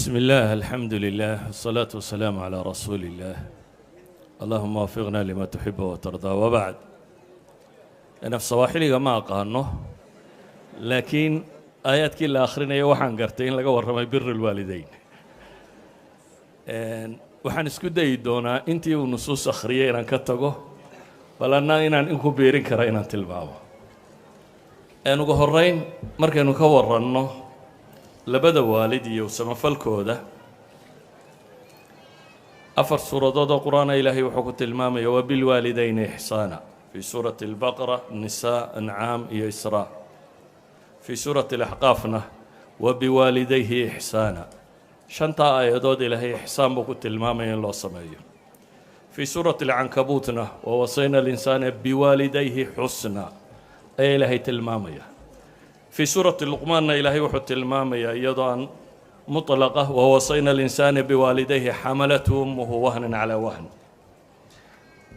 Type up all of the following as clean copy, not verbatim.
بسم الله الحمد لله الصلاة والسلام على رسول الله اللهم وفقنا لما تحب وترضى وبعد أنا في صواحلي ما أقانه لكن آيات كل آخرين وحن قرتين لقوا الرمي بر الوالدين وحن اسكو يدونا انتي ونصوص أخرية إنان كتاقو بلنا إنان إنكو بيرين كرا إنان تلباو أنو قهرين مركا نكورنو labada waalid iyo samafalkooda afar suuradood oo quraan ilaahay wuxuu ku tilmaamay wa bil waalidayni ihsaana fi suurati al-baqara nisaa an'am iyo isra fi suurati al-ahqafna wa bi waalidayhi ihsaana shanta aayadood ilaahay ihsaan buu ku tilmaamay in loo sameeyo fi suurati al-ankabutna wa wasayna al-insana bi waalidayhi husna ay ilaahay tilmaamaya في سورة اللقمان إلهي وحط المام يضع مطلقة ووصينا الإنسان بوالديه حملته أمه وهنا على وهن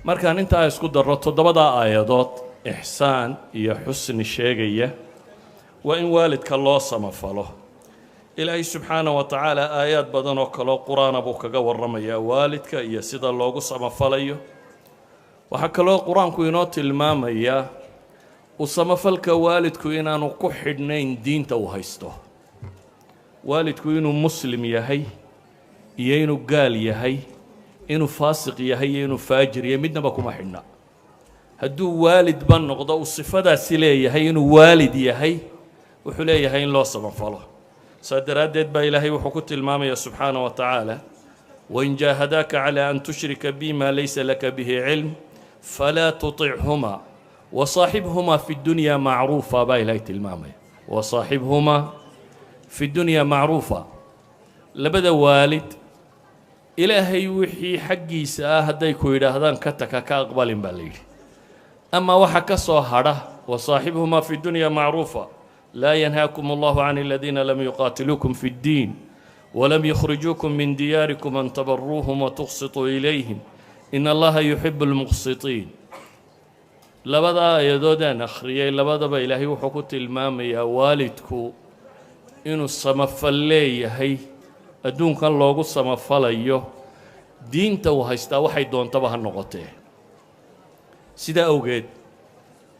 مركان أنت أسكت الرط ضبضا آيات إحسان يا حسن الشيء وإن والدك الله صم فله إلهي سبحانه وتعالى آيات بدن وكلا قرآن أبوك جور رمي والدك يا سيد الله صم فليه وحكى له قرآن كينات المام وصمفلك والدكو إنانو كحدنين دين توهيستو والدكو إنو مسلم يهي يينو قال يهي إنو فاسق يهي إنو فاجر يمدنا بكو محنا هدو والد بان نقضا وصفدا سلي يهي إنو والد يهي وحلي يهي إن لو صمفله صدرات با إلهي وحكوت المامية سبحانه وتعالى وإن جاهداك على أن تشرك بما ليس لك به علم فلا تطعهما وصاحبهما في الدنيا معروفة بايلايت المامي وصاحبهما في الدنيا معروفة لبدا والد إلهي وحي حقي ساهديكو إلى هذان كتك كأقبال بالليل أما وحكى صهرة وصاحبهما في الدنيا معروفة لا ينهاكم الله عن الذين لم يقاتلوكم في الدين ولم يخرجوكم من دياركم أن تبروهم وتقسطوا إليهم إن الله يحب المقسطين labada aayadoodaan akhriyay labadaba ilaahay wuxuu ku tilmaamayaa waalidku inuu samafal leeyahay adduunkan loogu samafalayo diinta uu haystaa waxay doontaba ha noqotee sida awgeed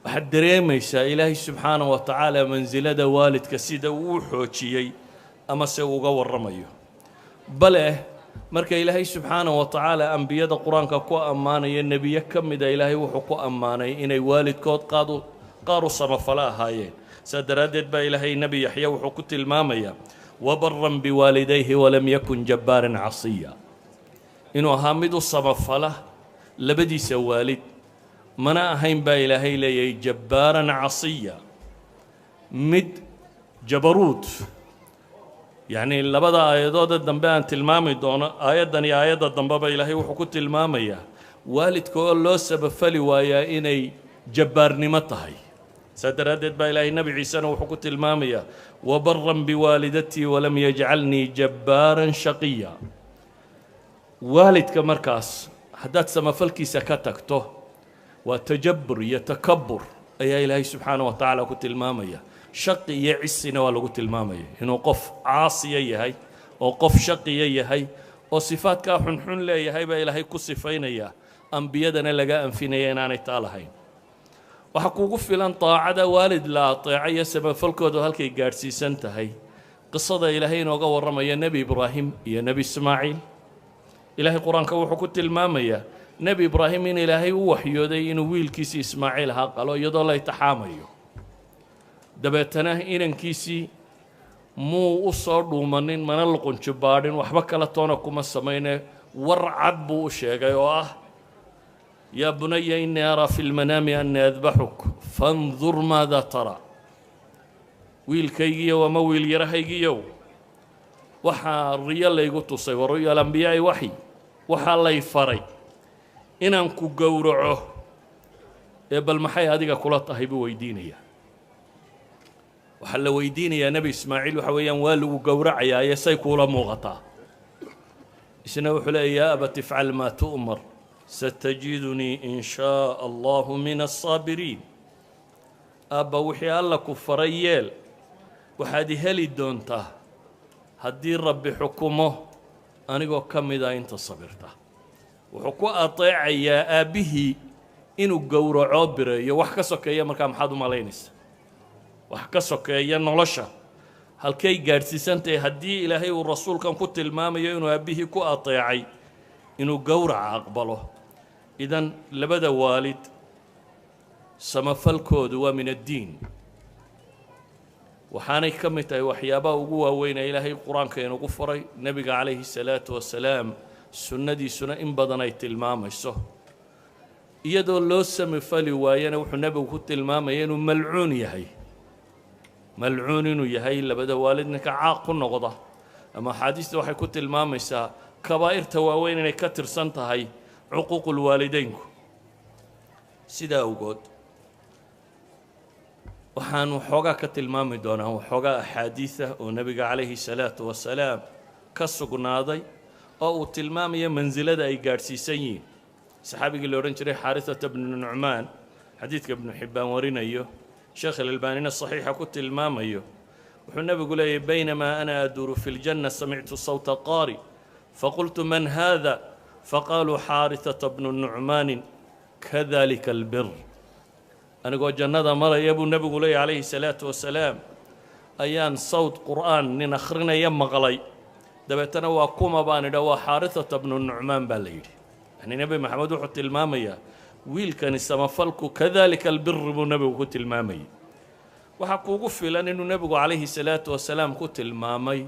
waxaad dareemaysaa ilaahay subxaanahu wa tacaala mansilada waalidka sida uu xoojiyey ama se uga warramayo bale marka ilaahay subxaanahu wa tacaala ambiyada quraanka ku ammaanaya nebiye ka mid ah ilaahay wuxuu ku ammaanay inay waalidkood qaar u samafala ahaayeen saa daraaddeed baa ilaahay nebi yaxya wuxuu ku tilmaamayaa wabarran biwaalidayhi walam yakun jabbaaran casiya inuu ahaa mid u samafala labadiisa waalid mana ahayn baa ilaahay leeyahay jabbaaran casiya mid jabaruud يعني لبدا آيادود الدنبا أن تلمامي دونا آيادا يا آيادا الدنبا إلهي وحكو تلمامي والدكو الله سبب فلي ويا إني جبار نمتهي سدردت با إلهي النبي عيسى وحكو تلمامي وبرا بوالدتي ولم يجعلني جبارا شقيا والدك مركز حدات سما فلكي سكتكته وتجبر يتكبر أي إلهي سبحانه وتعالى كو تلمامي شقي يعسنا ولا قلت المامي إنه قف عاصي يهي أو قف شقي يهي أو صفات كاحن حن لا يهي بإلهي كصفين يا أنبيادنا لقاء فينا يناني تعالى وحقوق فلان طاعة والد لا طاعية سبب فالكود وهالكي قارسي سنتهي قصة إلهي نوغا ورمى يا نبي إبراهيم يا نبي إسماعيل إلهي قرآن كوحكوت المامي نبي إبراهيم إن إلهي وحيو دي إنه ويل كيسي إسماعيل ها قالوا يدو الله يتحاميو dabeetana inankiisii muu u soo dhuumanin mana luqunjo baadhin waxba kala toona kuma samayne war cad buu u sheegay oo ah yaa bunaya innii araa fi lmanaami annii adbaxuk fandur maada tara wiilkaygiiyow ama wiil yarahaygiiyow waxaa riyo laygu tusay wa ru'ya alambiyaai waxyi waxaa lay faray inaan ku gowraco ee bal maxay adiga kula tahay buu weydiinayaa وحل ويدين يا نبي إسماعيل وحويان والو قورع يا يسيكو لمغطا إسنا وحلا يا أبا تفعل ما تؤمر ستجدني إن شاء الله من الصابرين أبا وحي الله كفريال وحادي هلي دونتا haddii rabbi xukumo anigoo ka mida inta sabirta wuxuu ku ateecayaa aabbihii inuu gowraco bireeyo wax ka sokeeya markaa maxaad u malaynaysa wax ka sokeeya nolosha halkay gaadhsiisantahay haddii ilaahay uu rasuulkan ku tilmaamayo inuu aabbihii ku ateecay inuu gowraca aqbalo idan labada waalid samafalkoodu waa min addiin waxaanay ka mid tahay waxyaabaha ugu waaweynee ilaahay qur-aanka inugu faray nebiga calayhi salaatu wasalaam sunnadiisuna in badan ay tilmaamayso iyadoo loo samafali waayana wuxuu nebigu ku tilmaamaya inuu malcuun yahay malcuun inuu yahay labada waalid ninka caaq ku noqda ama axaadiista waxay ku tilmaamaysaa kabaa'irta waaweyn inay ka tirsan tahay cuquuqul waalideynku sidaa awgood waxaan waxoogaa ka tilmaami doonaa waxoogaa axaadiisa oo nebiga calayhi salaatu wasalaam ka sugnaaday oo uu tilmaamaya mansilada ay gaadhsiisan yihiin saxaabigii la odhan jiray xaarisata bnu nucmaan xadiidka ibnu xibbaan warinayo sheekh alalbaanina saxiixa ku tilmaamayo wuxuu nebigu leeyahy baynamaa ana aduuru fi ljanna samictu sawta qaari faqultu man haada faqaaluu xaarisata bnu nucmaanin kadalika albir anigoo jannada maraya buu nebigu leeyahy calayhi salaatu wasalaam ayaan sawt qur'aan nin akhrinaya maqlay dabeetana waa kuma baan idha waa xaarisata bnu nucmaan baa la yidhi yani nebi maxamed wuxuu tilmaamayaa wiilkani samafalku kadalika albiri buu nebigu ku tilmaamayay waxaa kuugu filan inuu nebigu calayhi salaatu wasalaam ku tilmaamay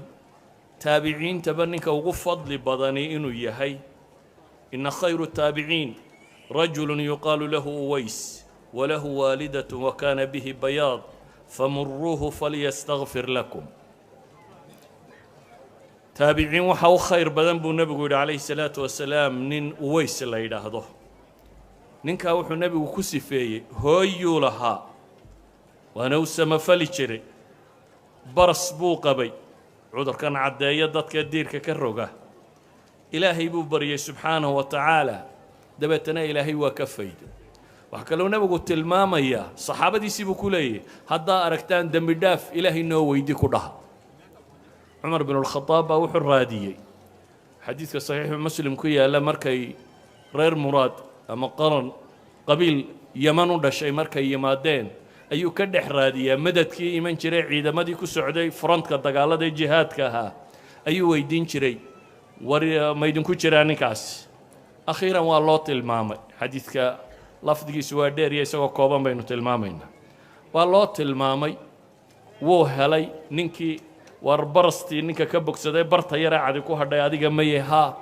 taabiciintaba ninka ugu fadli badani inuu yahay ina khayru taabiciin rajulu yuqaalu lahu uways walahu waalidatun wakana bihi bayaad famuruuhu falyastagfir lakum taabiciin waxa u khayr badan buu nebigu yidhi calayhi salaatu wasalaam nin uways la yidhaahdo ninkaa wuxuu nebigu ku sifeeyey hooyuu lahaa waana u samafali jiray baras buu qabay cudurkan caddeeya dadka diirka ka roga ilaahay buu baryay subxaanahu wa tacaala dabeetana ilaahay waa ka fayday waxaa kaloo nebigu tilmaamayaa saxaabadiisii buu ku leeyahy haddaa aragtaan dembi dhaaf ilaahay noo weydi ku dhaha cumar bin alkhadaab baa wuxuu raadiyey xadiidka saxiixu muslim ku yaalla markay reer muraad ama qaran qabiil yaman u dhashay markay yimaadeen ayuu ka dhex raadiyaa madadkii iman jiray ciidamadii ku socday frontka dagaalada ee jihaadka ahaa ayuu weydiin jiray war ma idinku jiraa ninkaasi akhiiran waa loo tilmaamay xadiidka lafdigiisu waa dheer iyo isagoo kooban baynu tilmaamaynaa waa loo tilmaamay wuu helay ninkii war barastii ninka ka bogsaday barta yare cadi ku hadhay adiga maye haa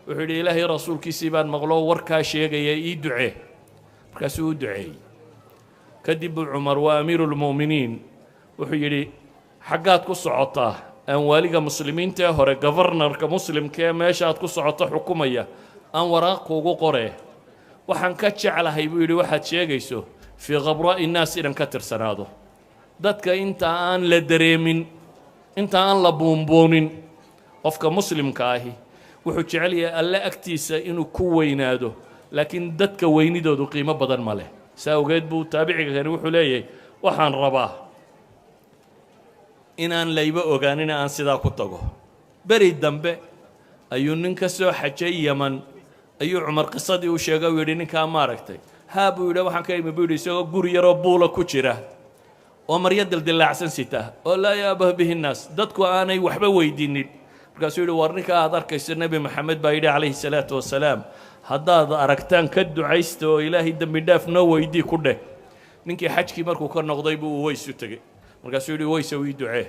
wuxuu yidhi ilaahay rasuulkiisii baan maqlo warkaa sheegaya ii ducee markaasuu u duceeyey kadib buu cumar waa amiiruulmu'miniin wuxuu yidhi xaggaad ku socotaa aan waaliga muslimiinta ee hore govarnarka muslimka ee meesha aad ku socoto xukumaya aan waraaq kuugu qoree waxaan ka jeclahay buu yidhi waxaad sheegayso fii khabraa'i innaas inaan ka tirsanaado dadka inta aan la dareemin inta aan la buunbuunin qofka muslimka ahi wuxuu jecel yahay alle agtiisa inuu ku weynaado laakiin dadka weynidoodu qiimo badan ma leh saa awgeed buu taabiciga kani wuxuu leeyahay waxaan rabaa inaan layba ogaanin aan sidaa ku tago beri dambe ayuu nin ka soo xajay yaman ayuu cumar qisadii u sheegay uu yidhi ninkaa maaragtay haa buu yidhi waxaan ka imi buu yidhi isagoo guri yaroo buula ku jira oo maryo dildillaacsan sita oo laa yaabah bihi nnaas dadku aanay waxba weydiinin markaasuu yidhi war ninkaa aad arkayso nebi maxamed baa yidhi calayhi salaatu wasalaam haddaad aragtaan ka ducaysta oo ilaahay dembi dhaaf noo weydii ku dheh ninkii xajkii markuu ka noqday buu uways u tegey markaasuu yidhi waysow ii ducee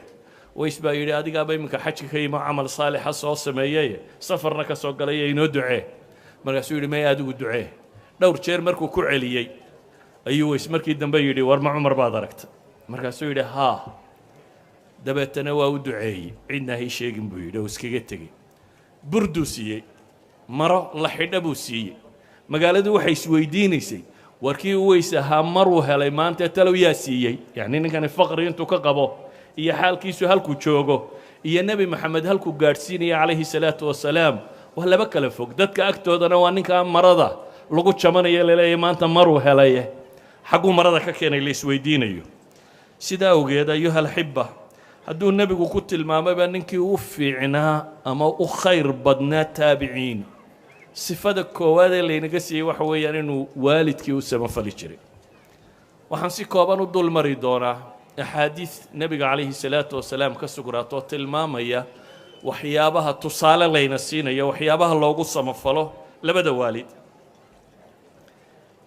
ways baa yidhi adigaaba iminka xajka ka yimo camal saalixa soo sameeyey safarna ka soo galay ee inoo ducee markaasuu yidhi may adigu ducee dhowr jeer markuu ku celiyey ayuu ways markii dambe yidhi war ma cumar baad aragta markaasuu yidhi haa dabeetana waa u duceeyey cidna hay sheegin buu yidhi oo iskaga tegey burduu siiyey maro la xidha buu siiyey magaaladu waxay isweydiinaysay warkii uways ahaa maruu helay maanta talow yaa siiyey yacni ninkani faqri intuu ka qabo iyo xaalkiisu halkuu joogo iyo nebi maxamed halkuu gaadhsiinaya calayhi salaatu wasalaam waa laba kala fog dadka agtoodana waa ninkaa marada lagu jamanayo laleeyahay maanta maruu helaye xagguu marada ka keenay la isweydiinayo sidaa awgeed ayuha alxiba hadduu nebigu ku tilmaamayba ninkii u fiicnaa ama u khayr badnaa taabiciin sifada koowaad ee laynaga siiyey waxa weeyaan inuu waalidkii u samafali jiray waxaan si kooban u dulmari doonaa axaadiis nebiga calayhi salaatu wasalaam ka sugnaatoo tilmaamaya waxyaabaha tusaale layna siinaya waxyaabaha loogu samafalo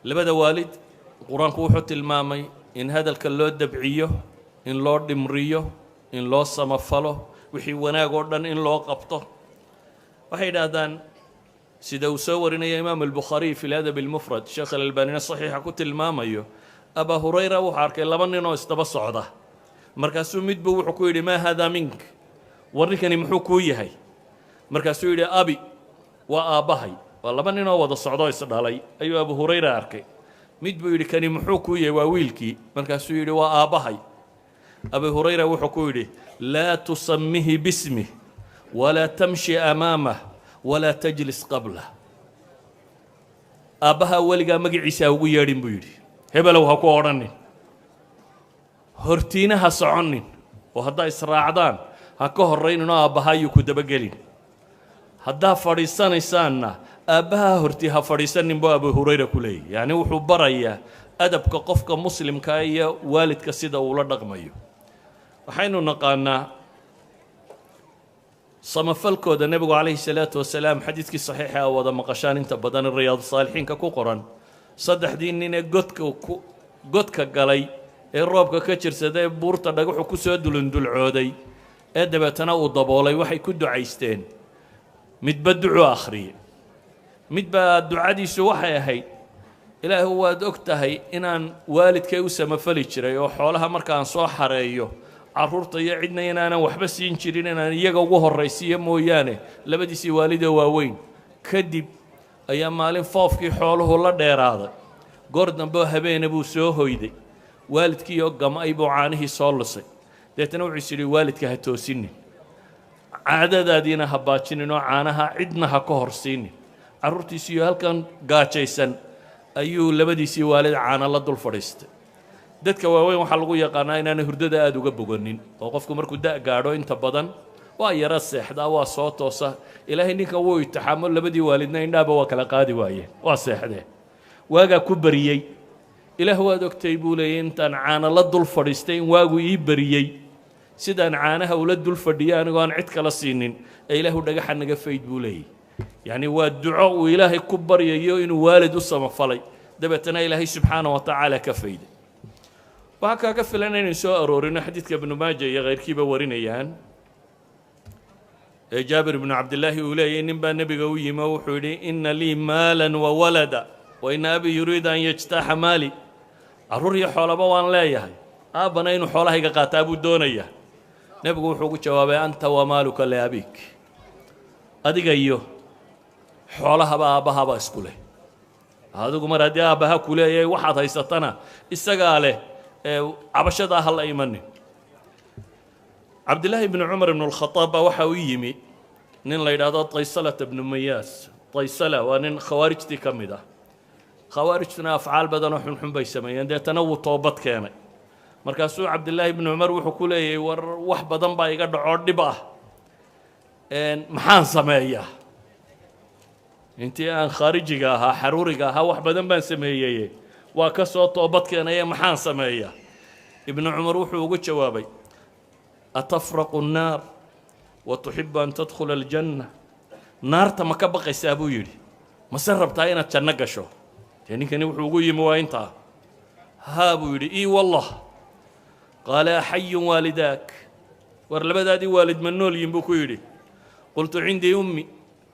labada waalid qur-aanku wuxuu tilmaamay in hadalka loo dabciyo in loo dhimriyo in loo samafalo wixii wanaag oo dhan in loo qabto waxay yidhaahdaan sida uu soo warinaya imaam albukhaariy fi ladab almufrad sheekh alalbanina saxiixa ku tilmaamayo abaa hurayra wuxuu arkay laba nin oo isdaba socda markaasuu midba wuxuu ku yidhi maa haadaa mink war ninkani muxuu kuu yahay markaasuu yidhi abi waa aabbahay waa laba nin oo wada socdo isdhalay ayuu abu hurayra arkay mid buu yidhi kani muxuu kuu yahay waa wiilkii markaasuu yidhi waa aabbahay abu hurayra wuxuu ku yidhi laa tusamihi bismih walaa tamshi amaamah walaa tajlis qablah aabbaha weligaa magaciisa ha ugu yeedhin buu yidhi hebelow ha ku odhanin hortiina ha soconin oo haddaa israacdaan ha ka horrayninoo aabbaha ayuu ku dabagelin haddaa fadhiisanaysaanna aabbaha hortii ha fadhiisanin buu abu hurayra ku leeyahy yacni wuxuu barayaa adabka qofka muslimkaa iyo waalidka sida uula dhaqmayo waxaynu naqaanaa samafalkooda nebigu calayhi salaatu wasalaam xadiidkii saxiixa a wada maqashaan inta badan riyaadu saalixiinka ku qoran saddexdii nin ee godka galay ee roobka ka jirsada ee buurta dhagaxu ku soo dulundulcooday ee dabeetana uu daboolay waxay ku ducaysteen midba ducuu akhriyey midbaa ducadiisu waxay ahayd ilaahu waad og tahay inaan waalidkay u samafali jiray oo xoolaha markaan soo xareeyo carruurta iyo cidna inaanan waxba siin jirin inaan iyaga ugu horraysiiyo mooyaane labadiisii waalidoo waaweyn kadib ayaa maalin foofkii xooluhu la dheeraaday goor dambeoo habeena buu soo hoyday waalidkiioo gam-ay buu caanihii soo lusay deetana wuxuu is yidhi waalidka ha toosinin caadadaadiina ha baajinin oo caanaha cidna ha ka horsiinin carruurtiisiiyo halkan gaajaysan ayuu labadiisii waalid caana la dul fadhiistay dadka waaweyn waxaa lagu yaqaanaa inaanay hurdada aada uga boganin oo qofku markuu da' gaadho inta badan waa yara seexdaa waa soo toosa ilaahay ninka wuu itixaamo labadii waalidna indhaaba waa kala qaadi waayeen waa seexdeen waagaa ku bariyey ilaah waad ogtay buu leeyay intaan caana la dul fadhiistay in waagu ii bariyey sidaan caanaha ula dul fadhiyo anigoo aan cid kala siinin ee ilaahu dhagaxa naga fayd buu leeyay yacni waa duco uu ilaahay ku baryayo inuu waalid u samafalay dabeetana ilaahay subxaana wa tacaala ka fayday waxaa kaaga filan inaynu soo aroorino xadiidka ibnu maaja iyo khayrkiiba warinayaan ee jaabir ibnu cabdillaahi uu leeyay nin baa nebiga u yimi oo wuxuu yidhi ina lii maalan wa walada wa ina abii yuriidu an yajtaaxa maali carruur iyo xoolaba waan leeyahay aabbana inuu xoolahayga qaataa buu doonayaa nebigu wuxuu ugu jawaabay anta wamaaluka liabiik adiga iyo xoolahaba aabbahaba isku leh adigu mar haddii aabbaha ku leeyahay waxaad haysatana isagaa leh ee cabashadaa ha la imanin cabdillaahi ibnu cumar ibnu alkhadaab baa waxa u yimi nin la yidhaahdo taysalata ibnu mayaas taysala waa nin khawaarijtii ka mid ah khawaarijtuna afcaal badanoo xunxun bay sameeyeen deetana wuu toobad keenay markaasuu cabdillaahi ibnu cumar wuxuu ku leeyahay war wax badan baa iga dhacoo dhib ah maxaan sameeyaa intii aan khaarijiga ahaa xaruuriga ahaa wax badan baan sameeyey waa ka soo toobad keenaye maxaan sameeyaa ibnu cumar wuxuu ugu jawaabay atafraqu الnaar wa tuxibu an tadkhula aljanna naarta ma ka baqaysaa buu yidhi mase rabtaa inaad janno gasho dee ninkani wuxuu ugu yimi waa intaa haa buu yidhi ii wallah qaala axayun waalidaak war labadaadii waalid ma nool yihin buu ku yidhi qultu cindii ummi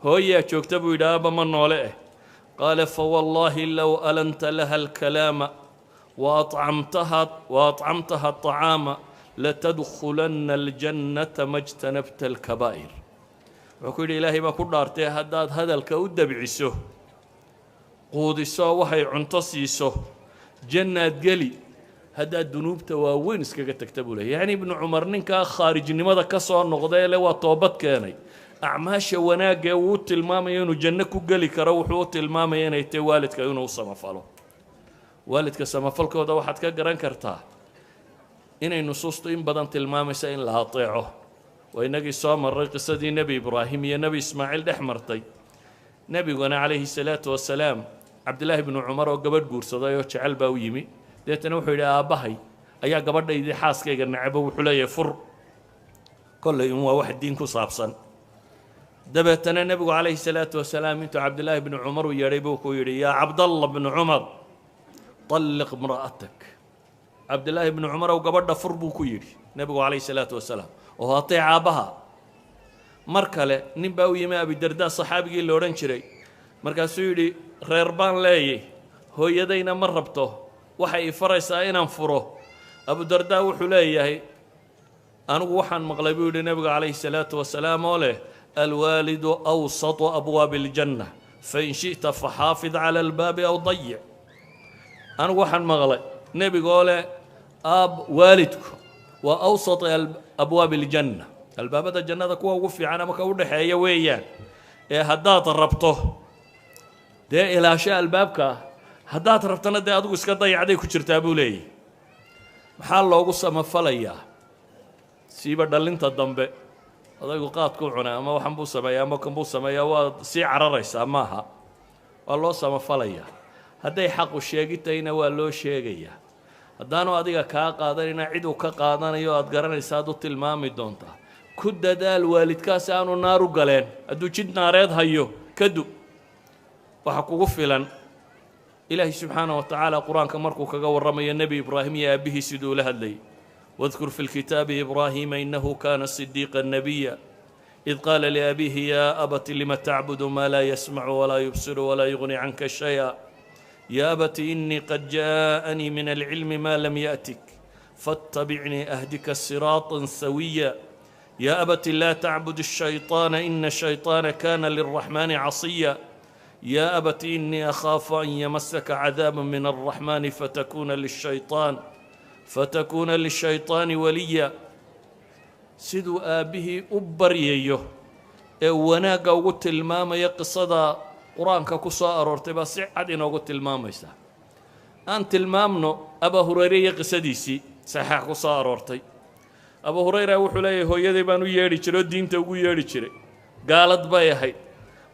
hooyaa joogta buu yidhi aabba ma noole eh qaala fawallaahi low alanta laha alkalaama waacamtaha aطacaama latadkhulanna aljannata ma jtanabta alkabaa'ir wuxuu ku yidhi ilaahay baa ku dhaartay haddaad hadalka u dabciso quudiso waxay cunto siiso jannaad geli haddaad dunuubta waaweyn iskaga tagta buu leeyay yacni ibnu cumar ninkaa khaarijnimada ka soo noqday le waa toobad keenay acmaasha wanaagga uu u tilmaamayo inuu janno ku geli karo wuxuu u tilmaamaya inay tahay waalidka inuu u samafalo waalidka samafalkooda waxaad ka garan kartaa inay nusuustu in badan tilmaamaysa in la ateeco waa inagii soo marray qisadii nebi ibraahim iyo nebi ismaaciil dhex martay nebiguna calayhi salaatu wasalaam cabdillaahi bnu cumar oo gabadh guursaday oo jecel baa u yimi deetana wuxuu yidhi aabbahay ayaa gabadhaydii xaaskayga necbo wuxuu leeyahay fur kollay un waa wax diin ku saabsan dabeetana nebigu calayhi salaatu wasalaam intuu cabdillaahi bnu cumar u yeedhay buu ku yidhi yaa cabdalla bnu cumar طلق امرأتك عبد الله بن عمر وقبض فربو كيري نبي عليه الصلاة والسلام وهو أطيع أبها مركلة نبأ ويما أبي الدرداء صحابي اللي ورنشري مركز سيدي ريربان لاي هو يدينا مربطه وحي فرس أين انفره أبو الدرداء وحلايه أنا وحن مغلبي للنبي عليه الصلاة والسلام وله الوالد أوسط أبواب الجنة فإن شئت فحافظ على الباب أو ضيع أنا وحن مغلى نبي قال أب والدك وأوسط أبواب الجنة الباب الجنة كوا وفي عنا مكونه حيا ويان هدات ربطه ده إلى أشياء الباب كا هدات ربطنا ده أدوس كذا يعدي كشرتابو لي محل الله قصة مفليا سيبر دلنت الضمبة هذا يقاط كوعنا ما وحن بوسة ما يا ما كم بوسة ما يا وسعر الرئيس أماها والله سما فليا hadday xaqu sheegitayna waa loo sheegayaa haddaanu adiga kaa qaadanayna cid uu ka qaadanayo aad garanaysaa aad u tilmaami doontaa ku dadaal waalidkaasi aanu naar u galeen hadduu jid naareed hayo kadu waxa kugu filan ilaahay subxaanahu wa tacaala qur-aanka markuu kaga warramayo nebi ibraahim iyo aabbihii siduu la hadlayay wadkur fi lkitaabi ibraahiima innahu kaana sidiiqa nabiya إذ قال لأبيه يا أبت لم تعبد ما لا يسمع ولا يبصر ولا يغني عنك شيئا يا أبت إني قد جاءني من العلم ما لم يأتك فاتبعني أهدك صراطا سويا يا أبت لا تعبد الشيطان إن الشيطان كان للرحمن عصيا يا أبت إني أخاف أن يمسك عذاب من الرحمن فتكون للشيطان وليا سيدو آبه أبرييه وناقا وقلت الماما يقصدا قرآنك كسا أرورتي بس عدنا وقلت الماميسا أنت المامنو أبا هريرة قصديسي صحيح كسا أرورتي أبا هريرة وحليه هو يدي بانو ياري شرو دين توقو ياري شري قالت بايا هاي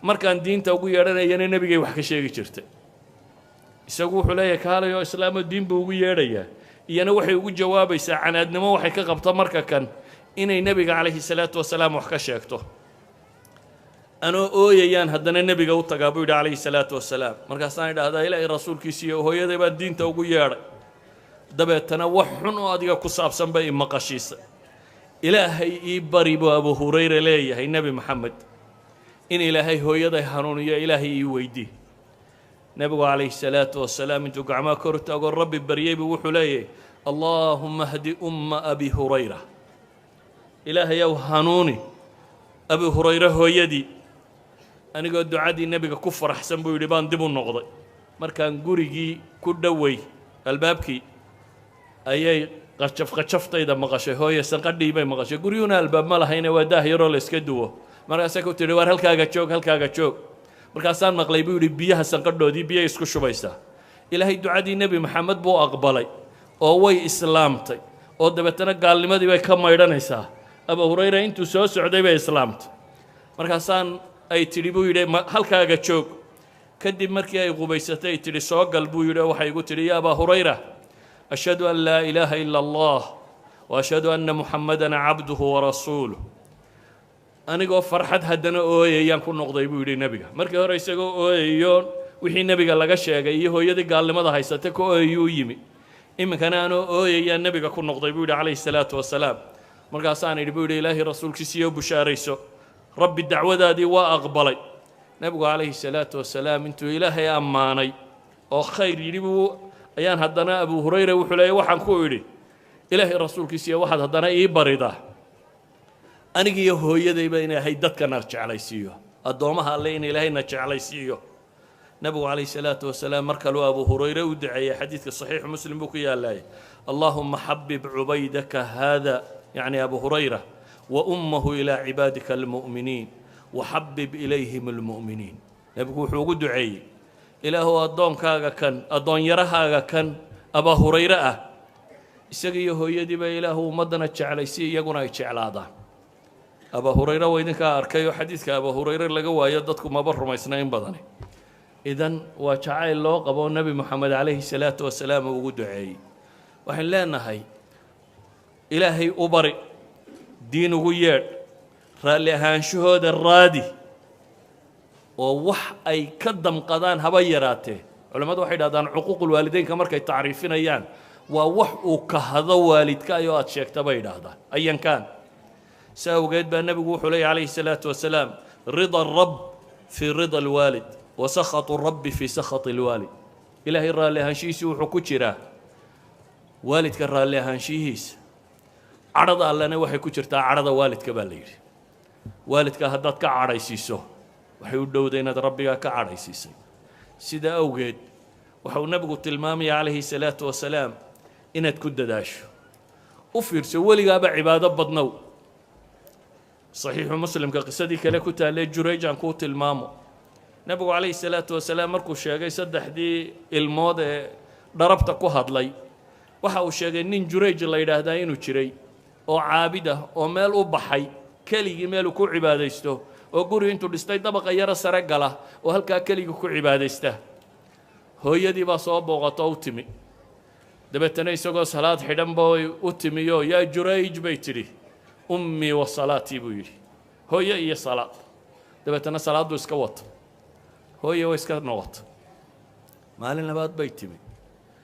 مركان دين توقو يارينا يعني نبي وحكا شيء شرتي يساقو حليه كالا يا إسلام الدين بوقو ياري يعني وحي وقو جوابيسا عن أدنما وحي كقبطة مركا كان إني نبي عليه الصلاة والسلام وحكا شيكتو أنا أويان هدنا النبي قوت تقابل عليه الصلاة والسلام مركزان هذا إلى الرسول كيسيه وهو يدبر الدين توقو يار دبر تنوح وأديك كصاب سنبي مقاشيس إلهي إبري أبو هريرة ليه هي النبي محمد إن إلهي هو يده هارون يا إلهي يويدي نبي عليه الصلاة والسلام أنتو قعما كرت أقول ربي بريبي وحليه اللهم اهدي أبي هريرة إلهي يو هانوني أبي هريرة هو يدي أنا قد دعادي النبي كفر أحسن بو يلبان دبو النقضي مركان قريقي كدوي البابكي أيي قشفت إذا مغشي هو يسنقدي بي مغشي قريونا الباب مالا هينا وداه يرول اسكدوه مركان ساكو تريوار هلكاقا تشوك مركان سان مقليبي ولي بيها سنقدو دي بيها يسكو شبايستا إلهي دعادي النبي محمد بو أقبالي أوي إسلامتي oo dabeetana gaalnimadii bay ka maydhanaysaa Abu Hurayra intuu soo socday bay islaamtay markaasaan ay tiri buu yidhi halkaaga joog kadib markii ay qubaysatay tiri soo gal buu yidhi waxay igu tiri ya Abu Hurayra ashhadu an la ilaha illa Allah wa ashhadu anna Muhammadan abduhu wa rasuluhu anigoo farxad haddana ooyayaan ku noqday buu yidhi nabiga markii hore isagoo ooyayo wixii nabiga laga sheegay iyo hooyadii gaalnimada haysatay ko ooyuu yimi إمكان أنا أويا النبي كون نقضي بيقول عليه الصلاة والسلام مرقا صاني بيقول إلهي رسولك سيو بشاريسو ربي الدعوة دي وأقبلي نبي عليه الصلاة والسلام أنتو إلهي أماني أو خير يريبو أيان هدنا أبو هريرة وحلي وحن كويري إلهي رسولك سيو واحد هدنا إيه بريده أنا جي هو يدي بين هيدتك نرجع على سيو الضومها اللين إلهي نرجع على سيو نبي عليه الصلاة والسلام مركلوا أبو هريرة ودعي حديث صحيح مسلم بكي الله اللهم حبب عبيدك هذا يعني أبو هريرة وأمه إلى عبادك المؤمنين وحبب إليهم المؤمنين نبي حوق دعي إلى هو الضون كاغا كان الضون يرها كان أبا هريرة isaga iyo hooyadiiba ilaahu ummadana jeclaysi iyaguna ay jeclaadaan Abu Hurayra waa idinka arkay oo xadiiska Abu Hurayra laga waayo dadku maba rumaysna in badan idan waa jacayl loo qabo nabi Muhammad alayhi salaatu wasalaam ugu duceeyay waxaan leenahay ilaahay u bari diin ugu yeedh raalli ahaanshahooda raadi oo wax ay ka damqadaan haba yaraatee culimadu waxay yiraahdaan xuquuqul waalideynka markay taariifinayaan waa wax uu ka hado waalidka iyo aad sheegtaba yiraahdaan ayan kaan سأوجد بأن النبي وحولي عليه الصلاة والسلام رضا الرب في رضا الوالد وسخط الرب في سخط الوالد إلهي الرا لها شيس وحكوشرا والد كرا لها شيس عرض الله نوحي كوشرتا عرض والد كبالير والد كهدت كعري سيسو وحيودو دينا ربي كعري سيسي سيدا أوجد وحول النبي التلمامي عليه الصلاة والسلام إن تكد داش أفر سولي قابع عبادة بدنو صحيح مسلم كقصدي كلا كنت عليه جريج عن كوت المامو نبي عليه الصلاة والسلام مركو شاقي سدح دي الموضة ضربتك وهضلي وحاو شاقي نين جريج الله يدهدين وشري أو عابدة أو مال أبحي كلي مالو كو عباديسته وقولوا انتو لستي دبقى يرى سرقله وهلكا كلي كو عباديسته هو يدي بصوب وغطوتمي دبتني سوغو صلاة حدن بوي أتميو يا جريج بيتري أمي وصلاتي بويري هي صلاة دبتنا صلاة دو اسكوت هي واسكا نوت مالنا بعد بيتمي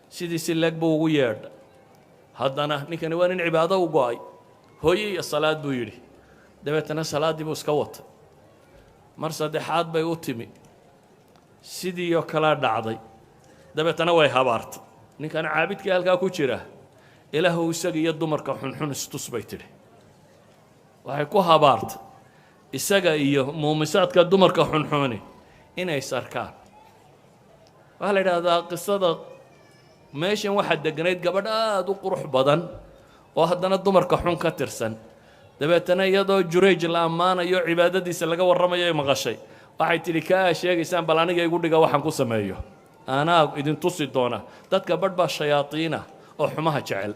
سيدي سلك بو ويرد هدنا نكن وين عبادة وقاي هي الصلاة بويري دبتنا صلاة دي بوسكوت مرصد حاد بيوتمي سيدي يوكلا دعضي دبتنا وي هبارت نكن عابد كالكا كوشيره إلهو يساقي يدو مركا حنحن ستوس بيتري waxay ku habaarta isaga iyo muumisaadka dumarka xunxuuni inay sarkaan waxa la yiraahdaa qisada meeshan waxa deganayd gabadh aad u qurux badan oo haddana dumarka xun ka tirsan dabeetana iyadoo Jurayj la amaanayo cibaadadiisa laga warramayo ay maqashay waxay tiri ka sheegaysaan bal aniga igu dhiga waxaan ku sameeyo anaa idin tusi doona dadka badba shayaatiina oo xumaha jecel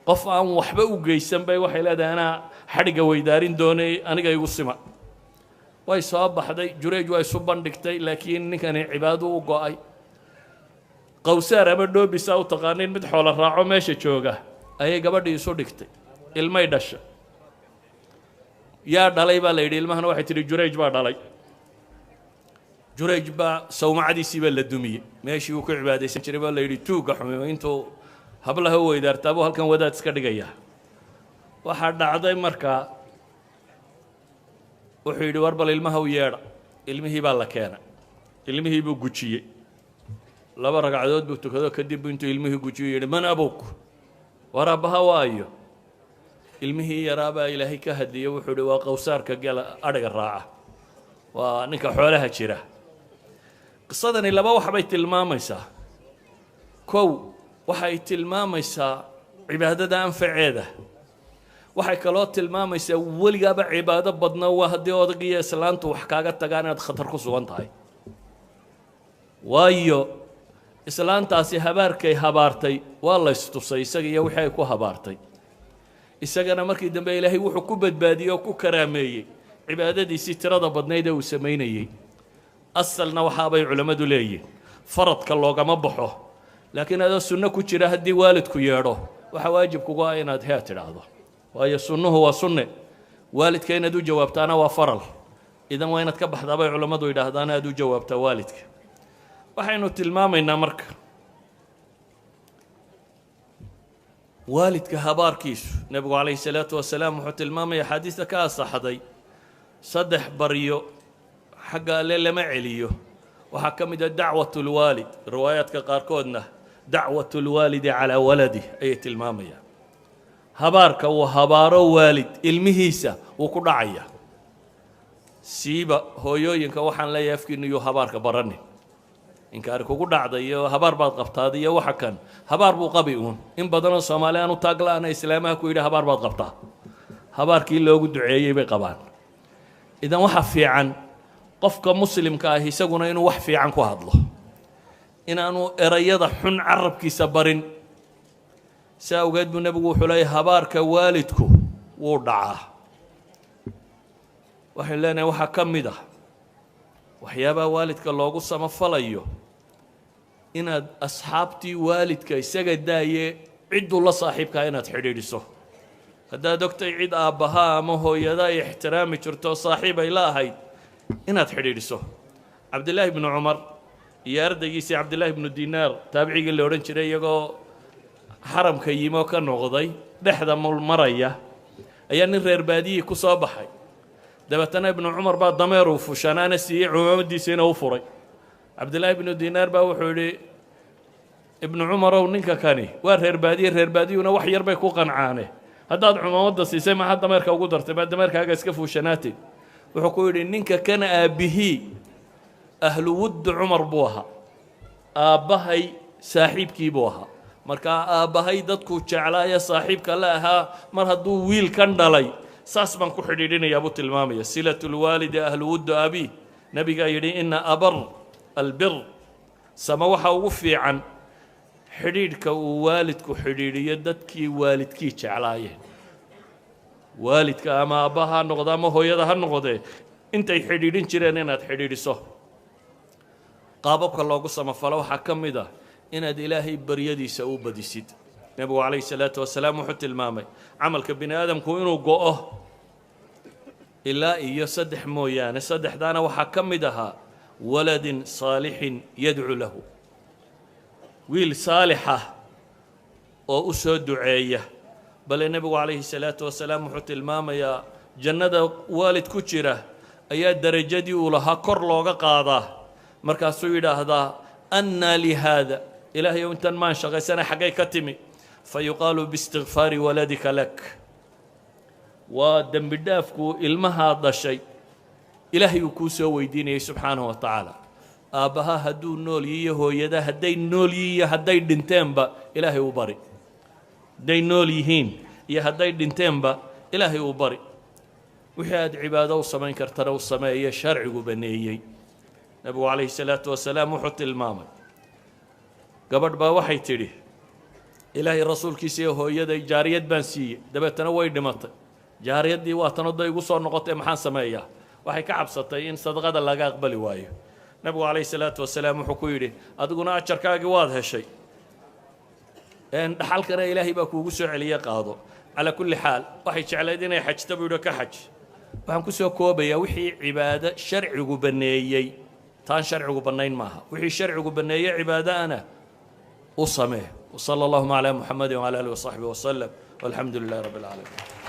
qof aan waxba u geysan bay waxay leedahay ana xariga weydaarin doonay aniga igu sima way soo baxday Jurayj way soo bandhigtay laakiin ninkan cibaado u go'ay qowsaar ama dhoobisa u taqaanin mid xoolo raaco meesha jooga ayay gabadhii soo dhigtay ilmay dhashay yaa dhalay baa la yiri ilmahana waxay tiri Jurayj baa dhalay Jurayj baa sawmacadiisii baa la dumiyay meeshii uu ku cibaadeysan jiray baa la yiri tuuga xumo intuu hablaha weydaartaabo halkan wadaad iska dhigaya waxa dhacday markaa wuxuu yiri war bal ilmaha u yeedha ilmihii baa la keenay ilmihii buu gujiyay laba ragcadood buu tukado kadib intuu ilmihii gujiyay yiri man abuk warabaha waayo ilmihii yaraaba ilaahay ka hadiyay wuxuu yiri waa qowsaarka gala adhiga raaca waa ninka xoolaha jira qisadani laba wax bay tilmaamaysaa kow waxay tilmaamaysaa cibaadada anfaceeda waxay kaloo tilmaamaysaa weligaaba cibaado badna waa haddii odagii islaantu wax kaaga tagaan inaad khatar ku sugan tahay waayo islaantaasi habaarkay habaartay waa la istusay isaga iyo wixii ay ku habaartay isagana markii dambe ilaahay wuxuu ku badbaadiyay oo ku karaameeyay cibaadadiisii tirada badnayd ee uu sameynayay asalna waxa bay culimadu leeyihiin faradka loogama baxo laakiin hada sunno ku jira haddii waalidku yeedho waxa waajib kugu ah inaad heer tidhaahdo waayo sunnuhu waa sunne waalidka inaad u jawaabtaana waa faral idan waa inaad ka baxdaa bay culimadu yidhaahdaan aad u jawaabtaa waalidka waxaynu tilmaamaynaa marka waalidka habaarkiisu nabigu calayhi salaatu wasalaam wuxuu tilmaamaya xadiista ka asaxday saddex baryo xagga alle lama celiyo waxaa ka mid ah dacwatu lwaalid riwaayaadka qaarkoodna dacwatu lwaalidi calaa waladi ayay tilmaamayaan habaarka uu habaaro waalid ilmihiisa wuu ku dhacaya siiba hooyooyinka waxaan leeyahay afkiinu iyo habaarka baranin inkaari kugu dhacday iyo habaar baad qabtaad iyo waxa kan habaar buu qabi uun in badanoo Soomaali aanu taaglaana islaamaha ku yidhi habaar baad qabtaa habaarkii loogu duceeyay bay qabaan idan waxa fiican qofka muslimka ah isaguna inuu wax fiican ku hadlo inaanu erayada xun carabkiisa barin سأوجد بالنبي وحلي هبارك والدكو ودعاه وحلنا وحكم ده وحيابا والدك الله قصة مفليه إن أصحابتي والدك يسجد داية عدوا الله صاحبك أنا تحريرسه هذا دكتور عيد أبها ما هو يدا احترامي شرطه صاحبه لا هاي إن تحريرسه عبد الله بن عمر يارد يسي عبد الله بن دينار تابعي اللي ورن شري يقو حرم كيما كان غضي دحدا مرية أيان الريربادي كصابحي دبتنا ابن عمر بعد ضمير وفشانا نسي عمودي سينا وفري عبد الله بن دينار باوحولي ابن عمر وننكا كاني الريربادي ونوح يربي كو قنعانه هذا عمود سيسي ما حد ضميرك وقدرت بعد ضميرك هاجا سكفو شناتي وحكولي ننكا كان أبيه أهل ود عمر بوها آبهي صاحب كي بوها مركا آبهي ددكو جعلايا صاحبك لها مر هدو ويل كان دلي ساس بان كو خديدين يا ابو تلمامي صلة الوالد أهل ود أبي نبي قايلين إن أبر البر سموحا وفي عن حديدك ووالدك حديدية ددكي والدكي جعلايا والدك أما أباها نقضا ما هو يدها نقضي انت حديدين جيران إناد حديدسو قاببك الله قصة مفلا وحكم ده إن إلهي بريدي سأو بديسيد نبي عليه الصلاة والسلام وحتى المامي عمل كبني آدم كوينو قوه إلا يصدح مويان صدح دانا وحكم دها ولد صالح يدعو له ويل صالحة أو أسود دعية بل النبي عليه الصلاة والسلام وحتى المامي يا جنة والد كتيرة أي درجة دي ولها كر لوغا قاضاه مركز هذا أن لهذا إلهي وانت ما انشغل سنة حقي كتمي فيقال باستغفار ولدك لك ودم بدافكو إلما هذا الشيء إلهي يكوسو ويديني سبحانه وتعالى آبها هدو نولي هو يدا هدي نولي هدي دنتين با إلهي وبري دي نوليهين يا هدي دنتين با إلهي وبري وحياد عبادة وصمين كرتنا وصمين شرع وبنيي نبي عليه الصلاة والسلام وحط المامي قبل با وحي تري إلهي الرسول كيسيه هو يدي جارية بانسية دبتنا وين دمت جارية دي واتنضى يقصر نقطة محن سمايا وحي كعب سطين صدقة لقى قبل وايه نبي عليه الصلاة والسلام وحكويري أدقنا أشركا جواد هالشيء إن حالكنا إلهي بكو قصر عليا قاضو على كل حال وحي شعل دينا حج تبعو كحج فهم كسو كوبيا وحي عبادة شرع وبنيي تان شرع وبنين معها وحي شرع وبنيي عبادة أنا وصمه وصلى الله على محمد وعلى آله وصحبه وسلم والحمد لله رب العالمين.